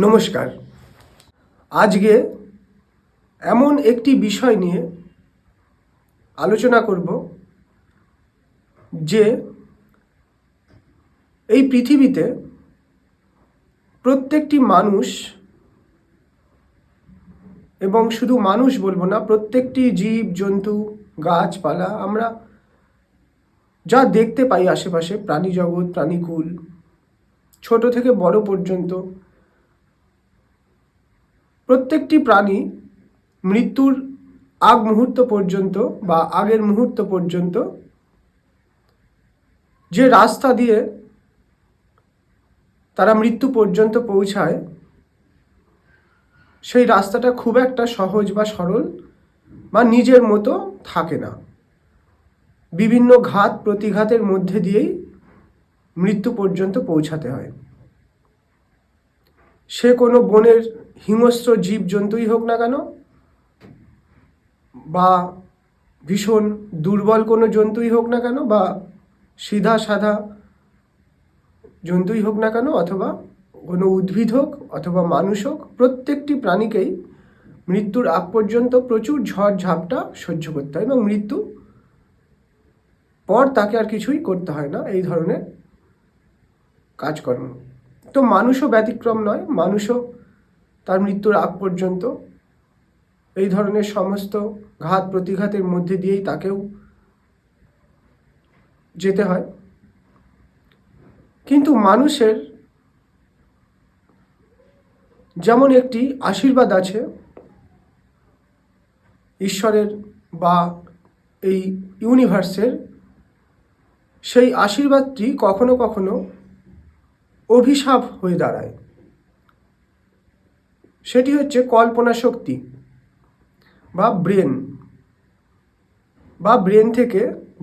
নমস্কার। আজকে এমন একটি বিষয় নিয়ে আলোচনা করব যে এই পৃথিবীতে প্রত্যেকটি মানুষ, এবং শুধু মানুষ বলবো না, প্রত্যেকটি জীব জন্তু গাছপালা আমরা যা দেখতে পাই আশেপাশে, প্রাণী জগৎ, প্রাণীকুল, ছোট থেকে বড় পর্যন্ত প্রত্যেকটি প্রাণী মৃত্যুর আগ মুহূর্ত পর্যন্ত বা আগের মুহূর্ত পর্যন্ত যে রাস্তা দিয়ে তারা মৃত্যু পর্যন্ত পৌঁছায়, সেই রাস্তাটা খুব একটা সহজ বা সরল বা নিজের মতো থাকে না। বিভিন্ন ঘাত প্রতিঘাতের মধ্যে দিয়েই মৃত্যু পর্যন্ত পৌঁছাতে হয়। সে কোনো বনের হিংস্র জীবজন্তুই হোক না কেন, বা ভীষণ দুর্বল কোনো জন্তুই হোক না কেন, বা সিধা সাধা জন্তুই হোক না কেন, অথবা কোনো উদ্ভিদ হোক অথবা মানুষ হোক, প্রত্যেকটি প্রাণীকেই মৃত্যুর আগ পর্যন্ত প্রচুর ঝড় ঝাপটা সহ্য করতে হয়, এবং মৃত্যু পর তাকে আর কিছুই করতে হয় না এই ধরনের কাজকর্ম। তো মানুষও ব্যতিক্রম নয়। মানুষও তার মৃত্যুর আগ পর্যন্ত এই ধরনের সমস্ত ঘাত প্রতিঘাতের মধ্যে দিয়েই তাকেও যেতে হয়। কিন্তু মানুষের যেমন একটি আশীর্বাদ আছে ঈশ্বরের বা এই ইউনিভার্সের, সেই আশীর্বাদটি কখনো কখনো অভিশাপ হয়ে দাঁড়ায়। সেটি হচ্ছে কল্পনা শক্তি বা ব্রেন থেকে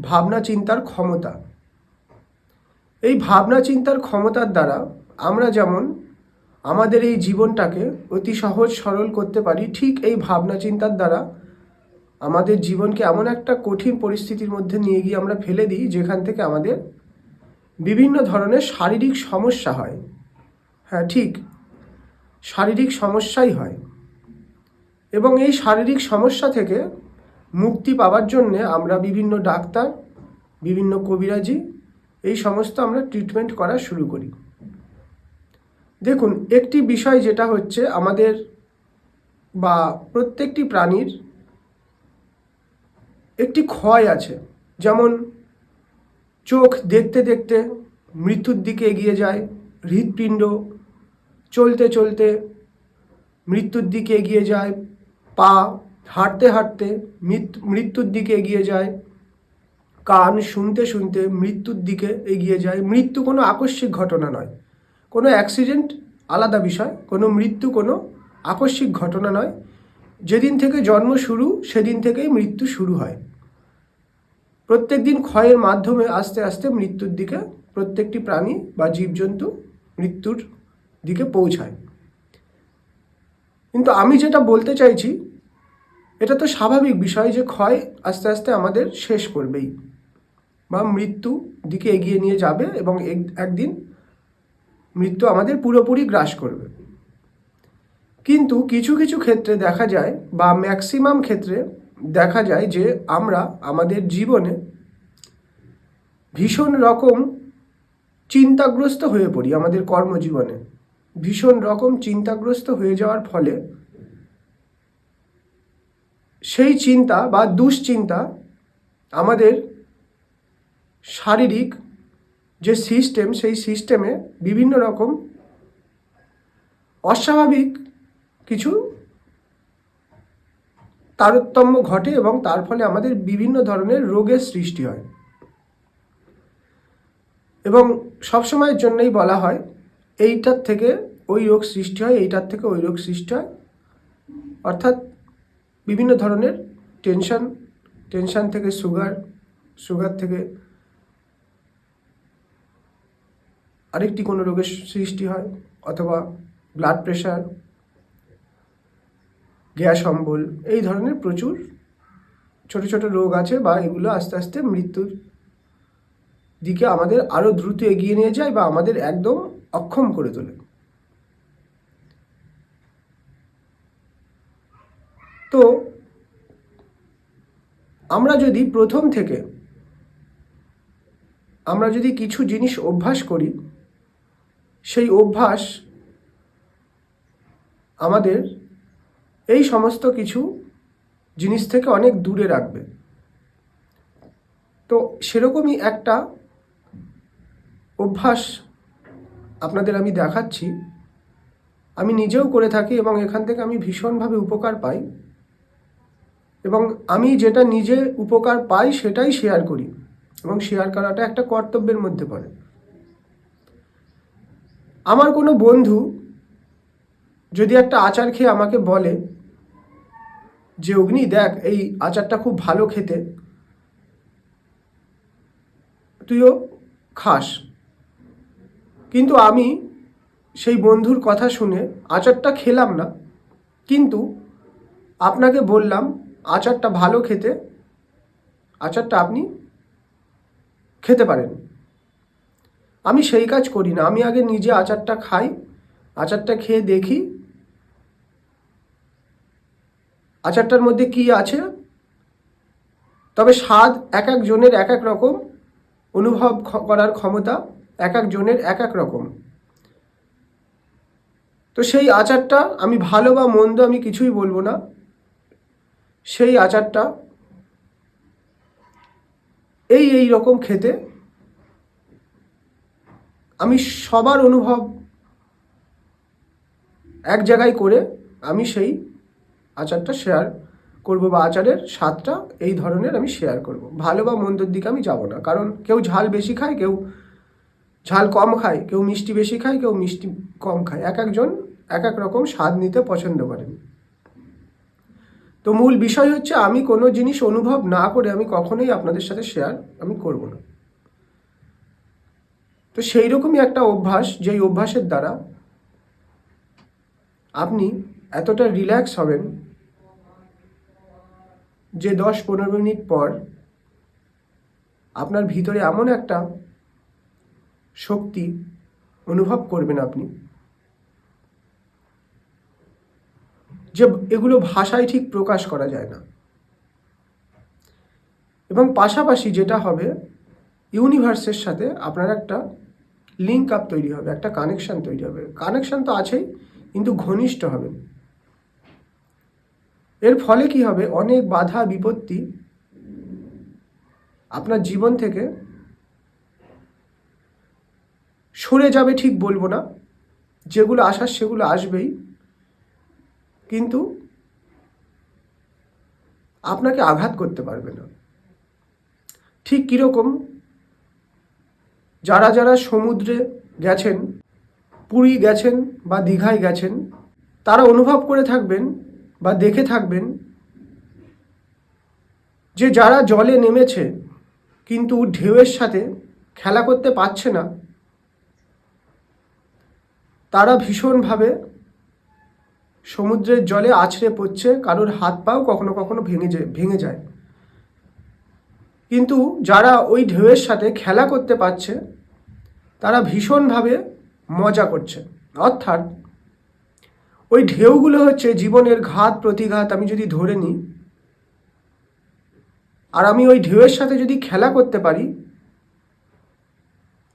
ভাবনা চিন্তার ক্ষমতা। এই ভাবনা চিন্তার ক্ষমতার দ্বারা আমরা যেমন আমাদের এই জীবনটাকে অতি সহজ সরল করতে পারি, ঠিক এই ভাবনা চিন্তার দ্বারা আমাদের জীবনকে এমন একটা কঠিন পরিস্থিতির মধ্যে নিয়ে গিয়ে আমরা ফেলে দিই, যেখান থেকে আমাদের বিভিন্ন ধরনের শারীরিক সমস্যা হয়। হ্যাঁ, ঠিক শারীরিক সমস্যাই হয়। এবং এই শারীরিক সমস্যা থেকে মুক্তি পাওয়ার জন্যে আমরা বিভিন্ন ডাক্তার, বিভিন্ন কবিরাজি, এই সমস্ত আমরা ট্রিটমেন্ট করা শুরু করি। দেখুন, একটি বিষয় যেটা হচ্ছে, আমাদের বা প্রত্যেকটি প্রাণীর একটি ক্ষয় আছে। যেমন চোখ দেখতে দেখতে মৃত্যুর দিকে এগিয়ে যায়, হৃৎপিণ্ড চলতে চলতে মৃত্যুর দিকে এগিয়ে যায়, পা হাঁটতে হাঁটতে মৃত্যুর দিকে এগিয়ে যায়, কান শুনতে শুনতে মৃত্যুর দিকে এগিয়ে যায়। মৃত্যু কোনো আকস্মিক ঘটনা নয়, কোনো অ্যাক্সিডেন্ট আলাদা বিষয়, কোনো মৃত্যু কোনো আকস্মিক ঘটনা নয়। যেদিন থেকে জন্ম শুরু সেদিন থেকেই মৃত্যু শুরু হয়। প্রত্যেক দিন ক্ষয়ের মাধ্যমে আস্তে আস্তে মৃত্যুর দিকে প্রত্যেকটি প্রাণী বা জীবজন্তু মৃত্যুর দিকে পৌঁছায়। কিন্তু আমি যেটা বলতে চাইছি, এটা তো স্বাভাবিক বিষয় যে ক্ষয় আস্তে আস্তে আমাদের শেষ করবেই বা মৃত্যু দিকে এগিয়ে নিয়ে যাবে, এবং একদিন মৃত্যু আমাদের পুরোপুরি গ্রাস করবে। কিন্তু কিছু কিছু ক্ষেত্রে দেখা যায়, বা ম্যাক্সিমাম ক্ষেত্রে দেখা যায়, যে আমরা আমাদের জীবনে ভীষণ রকম চিন্তাগ্রস্ত হয়ে পড়ি। আমাদের কর্মজীবনে ভীষণ রকম চিন্তাগ্রস্ত হয়ে যাওয়ার ফলে সেই চিন্তা বা দুশ্চিন্তা আমাদের শারীরিক যে সিস্টেম, সেই সিস্টেমে বিভিন্ন রকম অস্বাভাবিক কিছু তারতম্য ঘটে, এবং তার ফলে আমাদের বিভিন্ন ধরনের রোগের সৃষ্টি হয়। এবং সবসময়ের জন্যই বলা হয়, এইটার থেকে ওই রোগ সৃষ্টি হয়, এইটার থেকে ওই রোগ সৃষ্টি হয়। অর্থাৎ বিভিন্ন ধরনের টেনশন থেকে সুগার থেকে আরেকটি কোনো রোগের সৃষ্টি হয়, অথবা ব্লাড প্রেশার, গ্যাস অম্বল, এই ধরনের প্রচুর ছোট ছোট রোগ আছে, বা এগুলো আস্তে আস্তে মৃত্যুর দিকে আমাদের আরও দ্রুত এগিয়ে নিয়ে যায় বা আমাদের একদম অক্ষম করে তোলে। তো আমরা যদি প্রথম থেকে আমরা যদি কিছু জিনিস অভ্যাস করি, সেই অভ্যাস আমাদের এই সমস্ত কিছু জিনিস থেকে অনেক দূরে রাখবে। তো সেরকমই একটা অভ্যাস আপনাদের আমি দেখাচ্ছি। আমি নিজেও করে থাকি এবং এখান থেকে আমি ভীষণভাবে উপকার পাই, এবং আমি যেটা নিজে উপকার পাই সেটাই শেয়ার করি, এবং শেয়ার করাটা একটা কর্তব্যের মধ্যে পড়ে। আমার কোনো বন্ধু যদি একটা আচার খেয়ে আমাকে বলে যে অগ্নি দেখ, এই আচারটা খুব ভালো খেতে, তুইও খাস, কিন্তু আমি সেই বন্ধুর কথা শুনে আচারটা খেলাম না, কিন্তু আপনাকে বললাম আচারটা ভালো খেতে, আচারটা আপনি খেতে পারেন। আমি সেই কাজ করি না। আমি আগে নিজে আচারটা খাই, আচারটা খেয়ে দেখি আচারটার মধ্যে কি আছে। তবে স্বাদ এক এক জনের এক এক রকম, অনুভব করার ক্ষমতা এক এক জনের এক এক রকম। তো সেই আচারটা আমি ভালো বা মন্দ আমি কিছুই বলবো না, সেই আচারটা এই রকম খেতে, আমি সবার অনুভব এক জায়গায় করে আমি সেই আচারটা শেয়ার করব, বা আচারের স্বাদটা এই ধরনের আমি শেয়ার করব। ভালো বা মন্দর দিকে আমি যাব না, কারণ কেউ ঝাল বেশি খায়, কেউ ঝাল কম খায়, কেউ মিষ্টি বেশি খায়, কেউ মিষ্টি কম খায়। এক একজন এক এক রকম স্বাদ নিতে পছন্দ করেন। তো মূল বিষয় হচ্ছে আমি কোনো জিনিস অনুভব না করে আমি কখনোই আপনাদের সাথে শেয়ার আমি করব না। তো সেই রকমই একটা অভ্যাস, যেই অভ্যাসের দ্বারা আপনি এতটা রিল্যাক্স হবেন যে 10-15 মিনিট পর আপনার ভিতরে এমন একটা শক্তি অনুভব করবেন আপনি, যে এগুলো ভাষায় ঠিক প্রকাশ করা যায় না। এবং পাশাপাশি যেটা হবে, ইউনিভার্সের সাথে আপনার একটা লিঙ্ক আপ তৈরি হবে, একটা কানেকশান তৈরি হবে। কানেকশান তো আছেই, কিন্তু ঘনিষ্ঠ হবে। এর ফলে কি হবে, অনেক বাধা বিপত্তি আপনার জীবন থেকে সরে যাবে ঠিক বলবো না, যেগুলো আসার সেগুলো আসবেই, কিন্তু আপনাকে আঘাত করতে পারবে না। ঠিক কীরকম, যারা যারা সমুদ্রে গেছেন, পুরী গেছেন বা দীঘায় গেছেন, তারা অনুভব করে থাকবেন বা দেখে থাকবেন যে যারা জলে নেমেছে কিন্তু ঢেউয়ের সাথে খেলা করতে পারছে না, তারা ভীষণভাবে সমুদ্রের জলে আছড়ে পড়ছে, কারোর হাত পাও কখনো কখনো ভেঙে যায়। কিন্তু যারা ওই ঢেউয়ের সাথে খেলা করতে পারছে, তারা ভীষণভাবে মজা করছে। অর্থাৎ ওই ঢেউগুলো হচ্ছে জীবনের ঘাত প্রতিঘাত আমি যদি ধরে নিই, আর আমি ওই ঢেউয়ের সাথে যদি খেলা করতে পারি,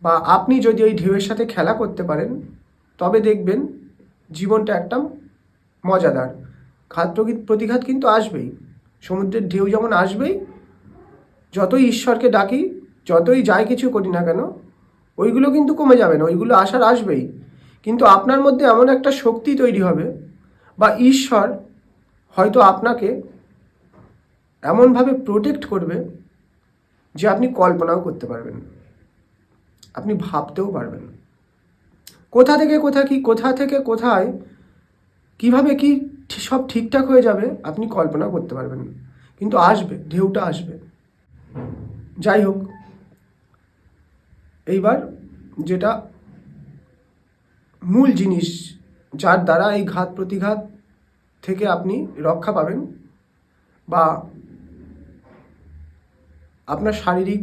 বা আপনি যদি ওই ঢেউয়ের সাথে খেলা করতে পারেন, তবে দেখবেন জীবনটা একটা মজাদার। ঘাত প্রতিঘাত কিন্তু আসবেই, সমুদ্রের ঢেউ যেমন আসবেই, যতই ঈশ্বরকে ডাকি, যতই যাই কিছু করি না কেন, ওইগুলো কিন্তু কমে যাবে না, ওইগুলো আসবেই। কিন্তু আপনার মধ্যে এমন একটা শক্তি তৈরি হবে, বা ঈশ্বর হয়তো আপনাকে এমনভাবে প্রোটেক্ট করবে যে আপনি কল্পনাও করতে পারবেন না, আপনি ভাবতেও পারবেন না। কোথা থেকে কোথায় কিভাবে কি সব ঠিকঠাক হয়ে যাবে আপনি কল্পনা করতে পারবেন না, কিন্তু আসবে, ঢেউটা আসবে। যাই হোক, এইবার যেটা মূল জিনিস, যার দ্বারা এই ঘাত প্রতিঘাত থেকে আপনি রক্ষা পাবেন, বা আপনার শারীরিক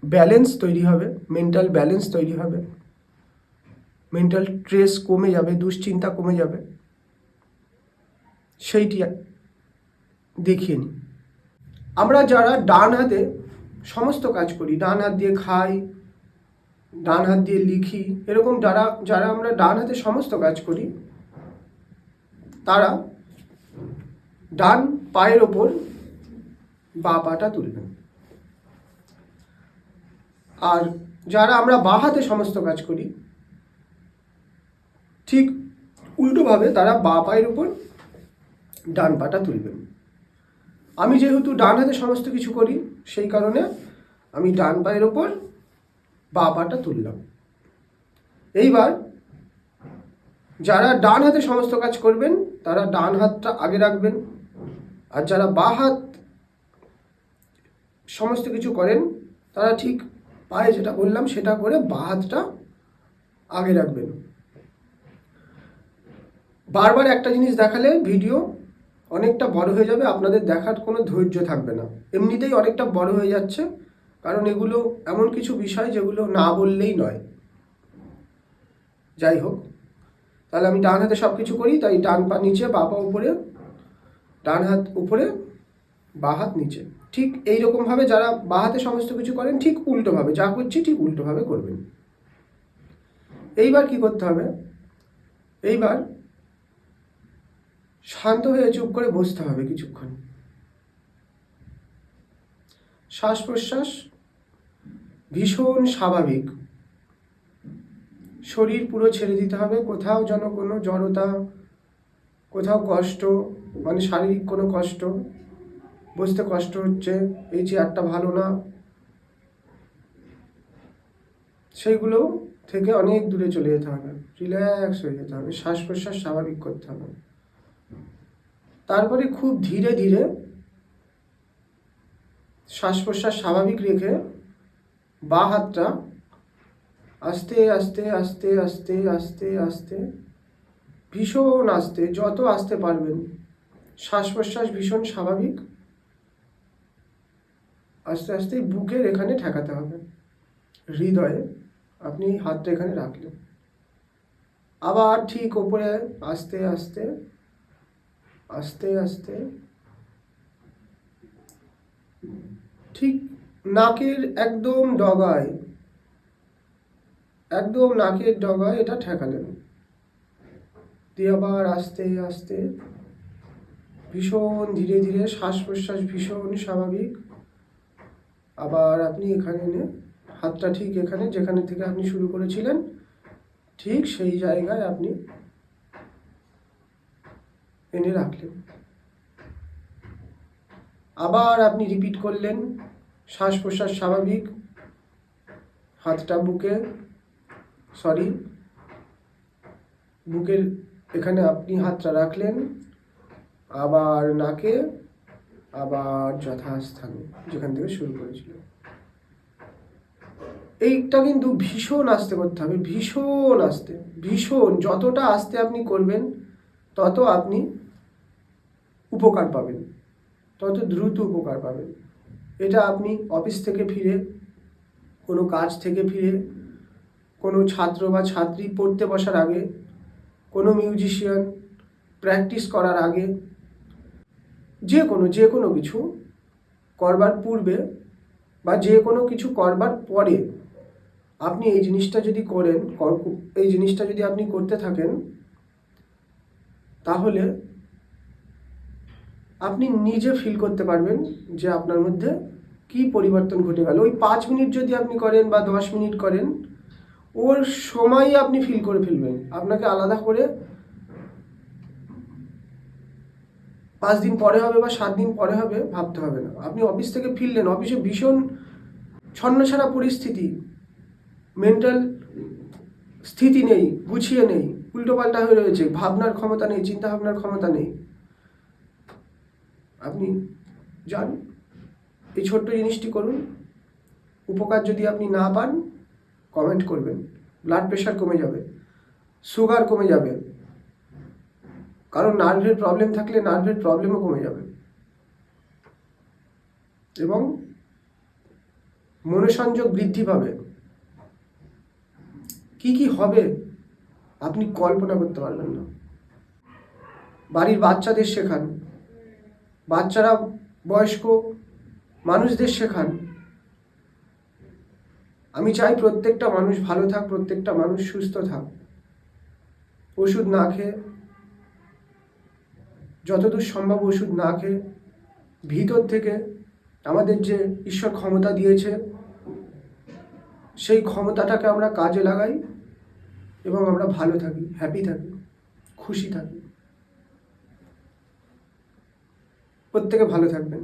ব্যালেন্স তৈরি হবে, মেন্টাল ব্যালেন্স তৈরি হবে, মেন্টাল স্ট্রেস কমে যাবে, দুশ্চিন্তা কমে যাবে, সেইটি দেখিয়ে নিই। আমরা যারা ডান হাতে সমস্ত কাজ করি, ডান হাত দিয়ে খাই, ডান হাত দিয়ে লিখি, এরকম যারা আমরা ডান হাতে সমস্ত কাজ করি, তারা ডান পায়ের ওপর বাঁ পাটা তুলবেন। আর যারা আমরা বাঁ হাতে সমস্ত কাজ করি, ঠিক উল্টোভাবে তারা বাঁ পায়ের উপর ডান পাটা তুলবেন। আমি যেহেতু ডান হাতে সমস্ত কিছু করি, সেই কারণে আমি ডান পায়ের ওপর বাঁ পাটা তুললাম। এইবার যারা ডান হাতে সমস্ত কাজ করবেন তারা ডান হাতটা আগে রাখবেন, আর যারা বাঁ হাত সমস্ত কিছু করেন তারা ঠিক পায়ে যেটা বললাম সেটা করে বাঁ হাতটা আগে রাখবেন। বারবার একটা জিনিস দেখালে ভিডিও অনেকটা বড় হয়ে যাবে, আপনাদের দেখার কোনো ধৈর্য থাকবে না। এমনিতেই অনেকটা বড় হয়ে যাচ্ছে, কারণ এগুলো এমন কিছু বিষয় যেগুলো না বললেই নয়। যাই হোক, তাহলে আমি ডান হাতে সব কিছু করি, তাই ডান পা নিচে, বাঁ পা উপরে, ডান হাত উপরে, বাঁ হাত নিচে। ঠিক এইরকমভাবে যারা বাঁ হাতে সমস্ত কিছু করেন ঠিক উল্টোভাবে যা করছি ঠিক উল্টোভাবে করবেন। এইবার কি করতে হবে, এইবার শান্ত হয়ে চুপ করে বসতে হবে কিছুক্ষণ। শ্বাস প্রশ্বাস ভীষণ স্বাভাবিক, শরীর পুরো ছেড়ে দিতে হবে। কোথাও যেন কোনো জড়তা, কোথাও কষ্ট, মানে শারীরিক কোনো কষ্ট, বসতে কষ্ট হচ্ছে, এই চেয়ারটা ভালো না, সেইগুলো থেকে অনেক দূরে চলে যেতে হবে, রিল্যাক্স হয়ে যেতে হবে, শ্বাস প্রশ্বাস স্বাভাবিক করতে হবে। তারপরে খুব ধীরে ধীরে শ্বাস প্রশ্বাস স্বাভাবিক রেখে বাঁ হাতটা আস্তে আস্তে আস্তে আস্তে আস্তে আস্তে, ভীষণ আস্তে, যত আস্তে পারবেন, শ্বাস প্রশ্বাস ভীষণ স্বাভাবিক, আস্তে আস্তে বুকের এখানে ঠেকাতে হবে, হৃদয়ে আপনি হাতটা এখানে রাখলেন। আবার ঠিক ওপরে আস্তে আস্তে আস্তে আস্তে, ঠিক নাকের একদম ডগায়, একদম নাকের ডগায় এটা ঠেকালেন, দিয়ে আবার আস্তে আস্তে ভীষণ ধীরে ধীরে, শ্বাস প্রশ্বাস ভীষণ স্বাভাবিক, আবার আপনি এখানে এনে হাতটা ঠিক এখানে যেখানে থেকে আপনি শুরু করেছিলেন ঠিক সেই জায়গায় আপনি এনে রাখলেন। আবার আপনি রিপিট করলেন, শ্বাস প্রশ্বাস স্বাভাবিক, হাতটা বুকের এখানে আপনি হাতটা রাখলেন, আবার নাকে, আবার যথাস্থানে যেখান থেকে শুরু করেছিলেন। এইটা কিন্তু ভীষণ আস্তে করতে হবে, ভীষণ আস্তে, ভীষণ, যতটা আস্তে আপনি করবেন তত আপনি উপকার পাবেন, তত দ্রুত উপকার পাবেন। এটা আপনি অফিস থেকে ফিরে, কোনো কাজ থেকে ফিরে, কোনো ছাত্র বা ছাত্রী পড়তে বসার আগে, কোনো মিউজিশিয়ান প্র্যাকটিস করার আগে, যে কোনো কিছু করবার পূর্বে বা যে কোনো কিছু করবার পরে আপনি এই জিনিসটা যদি করেন, এই জিনিসটা যদি আপনি করতে থাকেন, তাহলে আপনি নিজে ফিল করতে পারবেন যে আপনার মধ্যে কি পরিবর্তন ঘটে গেল। ওই 5 মিনিট যদি আপনি করেন বা 10 মিনিট করেন, ওর সময়ই আপনি ফিল করে ফেলবেন। আপনাকে আলাদা করে 5 দিন পরে হবে বা 7 দিন পরে হবে ভাবতে হবে না। আপনি অফিস থেকে ফিরলেন, অফিসে ভীষণ ছন্নছাড়া পরিস্থিতি, মেন্টাল স্থিতি নেই, গুছিয়ে নেই, উল্টোপাল্টা হয়ে রয়েছে, ভাবনার ক্ষমতা নেই, চিন্তা ভাবনার ক্ষমতা নেই। আপনি যান, এই ছোট্ট জিনিসটি করুন। উপকার যদি আপনি না পান, কমেন্ট করবেন। ব্লাড প্রেশার কমে যাবে, সুগার কমে যাবে, কারণ নার্ভের প্রবলেম থাকলে নার্ভের প্রবলেমও কমে যাবে, এবং মনোসংযোগ বৃদ্ধি পাবে। কি কি হবে আপনি কল্পনা করতে পারবেন না। বাড়ির বাচ্চাদের শেখান, বাচ্চারা বয়স্ক মানুষদের শেখান। আমি চাই প্রত্যেকটা মানুষ ভালো থাক, প্রত্যেকটা মানুষ সুস্থ থাক, ওষুধ না খেয়ে, যতদূর সম্ভব ওষুধ না খেয়ে ভিতর থেকে আমাদের যে ঈশ্বর ক্ষমতা দিয়েছে সেই ক্ষমতাটাকে আমরা কাজে লাগাই এবং আমরা ভালো থাকি, হ্যাপি থাকি, খুশি থাকি। প্রত্যেকে ভালো থাকবেন।